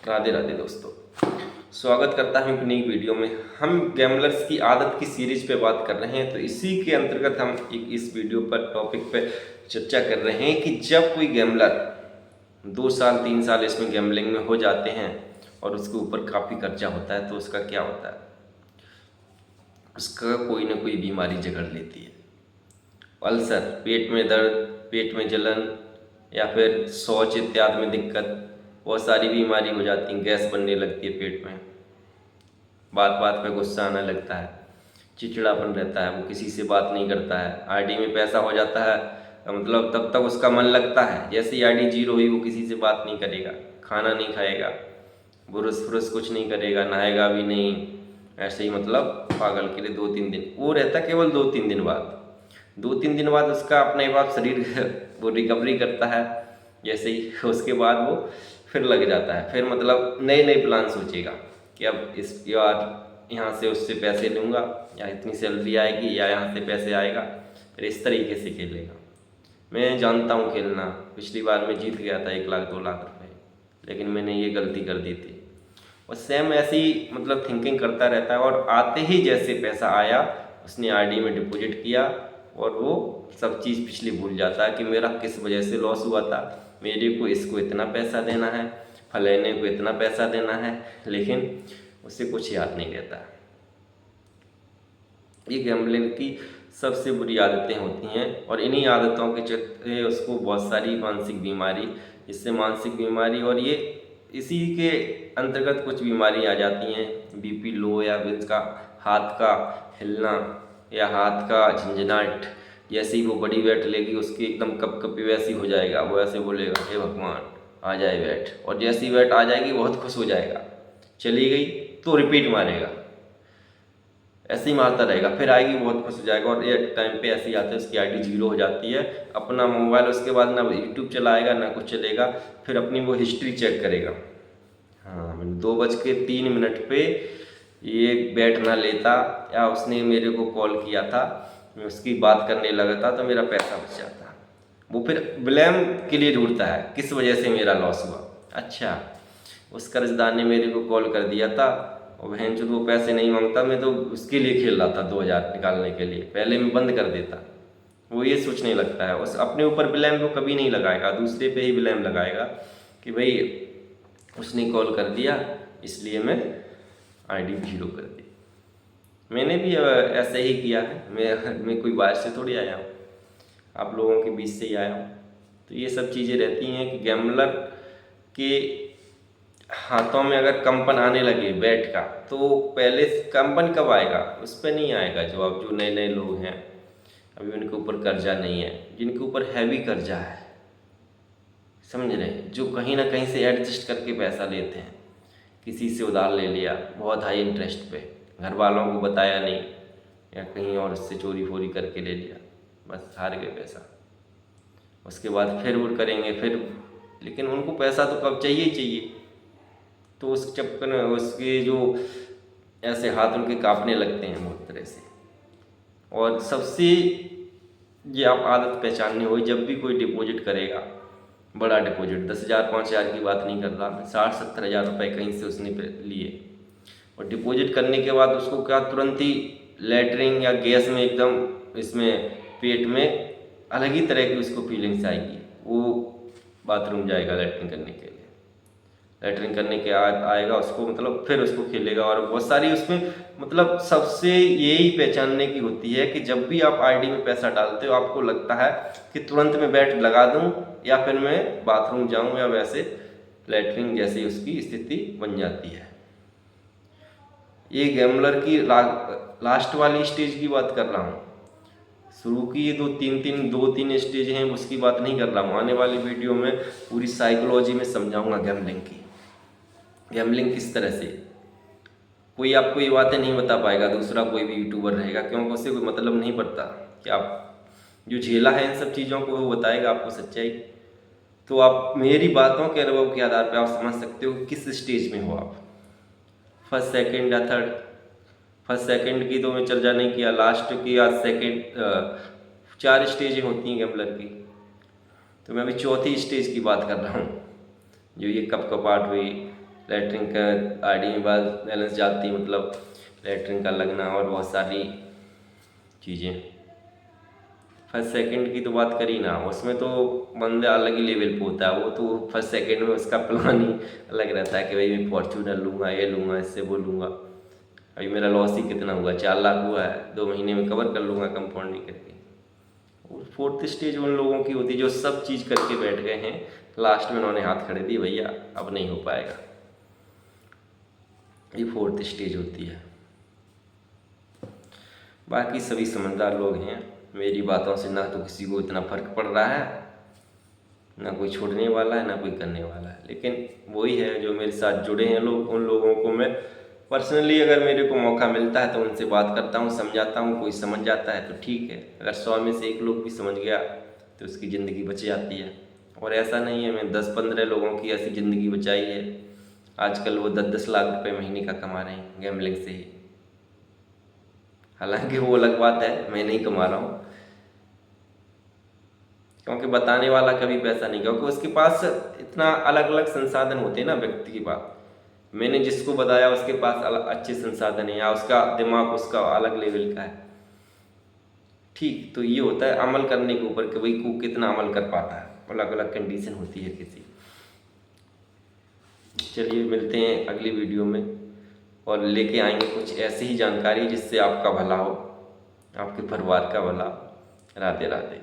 राधे राधे दोस्तों, स्वागत करता हूं अपनी एक वीडियो में। हम गैम्बलर्स की आदत की सीरीज पे बात कर रहे हैं, तो इसी के अंतर्गत हम इस वीडियो पर टॉपिक पे चर्चा कर रहे हैं कि जब कोई गैम्बलर 2 साल 3 साल इसमें गैम्बलिंग में हो जाते हैं और उसके ऊपर काफ़ी कर्जा होता है, तो उसका क्या होता है। उसका कोई ना कोई बीमारी जकड़ लेती है। अल्सर, पेट में दर्द, पेट में जलन या फिर शौच इत्यादि में दिक्कत, बहुत सारी बीमारी हो जाती हैं। गैस बनने लगती है पेट में, बात बात पे गुस्सा आने लगता है, चिड़चिड़ापन रहता है, वो किसी से बात नहीं करता है। आईडी में पैसा हो जाता है, मतलब तब तक उसका मन लगता है, जैसे ही आईडी जीरो हुई वो किसी से बात नहीं करेगा, खाना नहीं खाएगा, बुरुस फुरुस कुछ नहीं करेगा, नहाएगा भी नहीं। ऐसे ही मतलब पागल के लिए 2-3 दिन वो रहता है। केवल 2-3 दिन बाद, 2-3 दिन बाद उसका अपने आप शरीर वो रिकवरी करता है। जैसे ही उसके बाद वो फिर लग जाता है, फिर मतलब नए नए प्लान सोचेगा कि अब इस यार यहाँ से उससे पैसे लूँगा, या इतनी सैलरी आएगी, या यहाँ से पैसे आएगा, फिर इस तरीके से खेलेगा। मैं जानता हूँ खेलना, पिछली बार मैं जीत गया था 1 लाख 2 लाख रुपए, लेकिन मैंने ये गलती कर दी थी। और सेम ऐसी मतलब थिंकिंग करता रहता है, और आते ही जैसे पैसा आया उसने आरडी में डिपॉजिट किया, और वो सब चीज़ पिछली भूल जाता है कि मेरा किस वजह से लॉस हुआ था, मेरे को इसको इतना पैसा देना है, फलाने को इतना पैसा देना है, लेकिन उसे कुछ याद नहीं रहता। ये गैम्बलिंग की सबसे बुरी आदतें होती हैं, और इन्हीं आदतों के चलते उसको बहुत सारी मानसिक बीमारी, इससे मानसिक बीमारी और ये इसी के अंतर्गत कुछ बीमारी आ जाती हैं। बीपी लो, या इसका हाथ का हिलना या हाथ का झंझनाहट, जैसे ही वो बड़ी वेट लेगी उसकी एकदम कपकपी वैसी हो जाएगा, वो ऐसे बोलेगा हे भगवान आ जाए वेट, और जैसी वेट आ जाएगी बहुत खुश हो जाएगा, चली गई तो रिपीट मारेगा, ऐसे ही मारता रहेगा, फिर आएगी बहुत खुश हो जाएगा, और एक टाइम पे ऐसे ही आता है उसकी आईडी जीरो हो जाती है। अपना मोबाइल उसके बाद ना यूट्यूब चलाएगा ना कुछ चलेगा, फिर अपनी वो हिस्ट्री चेक करेगा। हाँ, मैंने 2:03 पे ये बैठ ना लेता, या उसने मेरे को कॉल किया था, मैं उसकी बात करने लगा था, तो मेरा पैसा बच जाता। वो फिर ब्लेम के लिए ढूंढता है, किस वजह से मेरा लॉस हुआ। अच्छा, उस कर्जदार ने मेरे को कॉल कर दिया था, और बहन जो वो पैसे नहीं मांगता, मैं तो उसके लिए खेल रहा था 2000 निकालने के लिए, पहले मैं बंद कर देता। वो ये सोचने लगता है, उस अपने ऊपर ब्लेम वो कभी नहीं लगाएगा, दूसरे पे ही ब्लेम लगाएगा कि भाई उसने कॉल कर दिया इसलिए मैं आईडी जीरो कर दी। मैंने भी ऐसे ही किया है। मैं कोई बाहर से थोड़ी आया हूँ, आप लोगों के बीच से ही आया हूँ। तो ये सब चीज़ें रहती हैं कि गैम्बलर के हाथों में अगर कंपन आने लगे बैट का, तो पहले कंपन कब आएगा, उस पर नहीं आएगा जो अब जो नए नए लोग हैं, अभी उनके ऊपर कर्जा नहीं है, जिनके ऊपर हैवी कर्जा है, समझ रहे हैं, जो कहीं ना कहीं से एडजस्ट करके पैसा लेते हैं, किसी से उधार ले लिया बहुत हाई इंटरेस्ट पे, घर वालों को बताया नहीं, या कहीं और से चोरी फोरी करके ले लिया, बस हार गए पैसा। उसके बाद फिर वो करेंगे फिर, लेकिन उनको पैसा तो कब चाहिए ही चाहिए, तो उस चक्कर में उसके जो ऐसे हाथ उनके कांपने लगते हैं बहुत तरह से। और सबसे ये आप आदत पहचाननी होगी, जब भी कोई डिपॉजिट करेगा, बड़ा डिपॉजिट 10,000 5,000 की बात नहीं कर रहा मैं, 60-70 हज़ार रुपये कहीं से उसने लिए, और डिपॉजिट करने के बाद उसको क्या तुरंत ही लेटरिन या गैस में एकदम इसमें पेट में अलग ही तरह की उसको फीलिंग्स आएगी। वो बाथरूम जाएगा लेटरिन करने के लिए, लेटरिन करने के आएगा उसको, मतलब फिर उसको खेलेगा, और बहुत सारी उसमें मतलब सबसे यही पहचानने की होती है कि जब भी आप आईडी में पैसा डालते हो आपको लगता है कि तुरंत मैं बैट लगा दूं, या फिर मैं बाथरूम जाऊं, या वैसे लेटरिन जैसी उसकी स्थिति बन जाती है। ये गैम्बलर की लास्ट वाली स्टेज की बात कर रहा हूँ। शुरू की ये 2-3 स्टेज हैं, उसकी बात नहीं कर रहा हूँ। आने वाली वीडियो में पूरी साइकोलॉजी में समझाऊंगा गैम्बलिंग की, गैम्बलिंग किस तरह से। कोई आपको ये बातें नहीं बता पाएगा, दूसरा कोई भी यूट्यूबर रहेगा, क्योंकि उससे कोई मतलब नहीं पड़ता कि आप जो झेला है इन सब चीज़ों को वो बताएगा आपको सच्चाई। तो आप मेरी बातों के अनुभव के आधार पर आप समझ सकते हो कि किस स्टेज में हो आप, फर्स्ट सेकंड या थर्ड। फर्स्ट सेकंड की तो मैं चर्चा नहीं किया, लास्ट की या सेकंड 4 स्टेजें होती हैं गैम्बलर की, तो मैं अभी चौथी स्टेज की बात कर रहा हूँ, जो ये कपकपाहट हुई, लैटरिन का आईडी में बैलेंस जाती, मतलब लैटरिन का लगना और बहुत सारी चीज़ें। फर्स्ट सेकंड की तो बात करी ना, उसमें तो बंदा अलग ही लेवल पे होता है। वो तो फर्स्ट सेकंड में उसका प्लान ही अलग रहता है कि भाई मैं फॉर्च्यूनर लूँगा, ये लूँगा, इससे वो लूँगा। अभी मेरा लॉस ही कितना हुआ, 4 लाख हुआ है, 2 महीने में कवर कर लूँगा कंपाउंडिंग करके। और फोर्थ स्टेज उन लोगों की होती है जो सब चीज़ करके बैठ गए हैं, लास्ट में उन्होंने हाथ खड़े दिए, भैया अब नहीं हो पाएगा। ये फोर्थ स्टेज होती है। बाकी सभी समझदार लोग हैं, मेरी बातों से ना तो किसी को इतना फर्क पड़ रहा है, ना कोई छोड़ने वाला है, ना कोई करने वाला है। लेकिन वही है, जो मेरे साथ जुड़े हैं लोग, उन लोगों को मैं पर्सनली अगर मेरे को मौका मिलता है तो उनसे बात करता हूँ, समझाता हूँ। कोई समझ जाता है तो ठीक है, अगर 100 में से 1 लोग भी समझ गया तो उसकी ज़िंदगी बच जाती है। और ऐसा नहीं है मैं 10-15 लोगों की ऐसी ज़िंदगी बचाई है, आजकल वो 10-10 लाख रुपए महीने का कमा रहे हैं गैम्बलिंग से ही। हालांकि वो अलग बात है, मैं नहीं कमा रहा हूँ, क्योंकि बताने वाला कभी पैसा नहीं, क्योंकि उसके पास इतना अलग अलग संसाधन होते हैं ना व्यक्ति के पास। मैंने जिसको बताया उसके पास अच्छे संसाधन है, या उसका दिमाग उसका अलग लेवल का है। ठीक, तो ये होता है अमल करने के ऊपर कि भाई को कितना अमल कर पाता है, अलग अलग कंडीशन होती है किसी। चलिए मिलते हैं अगली वीडियो में, और लेके आएंगे कुछ ऐसी ही जानकारी जिससे आपका भला हो, आपके परिवार का भला। राधे राधे।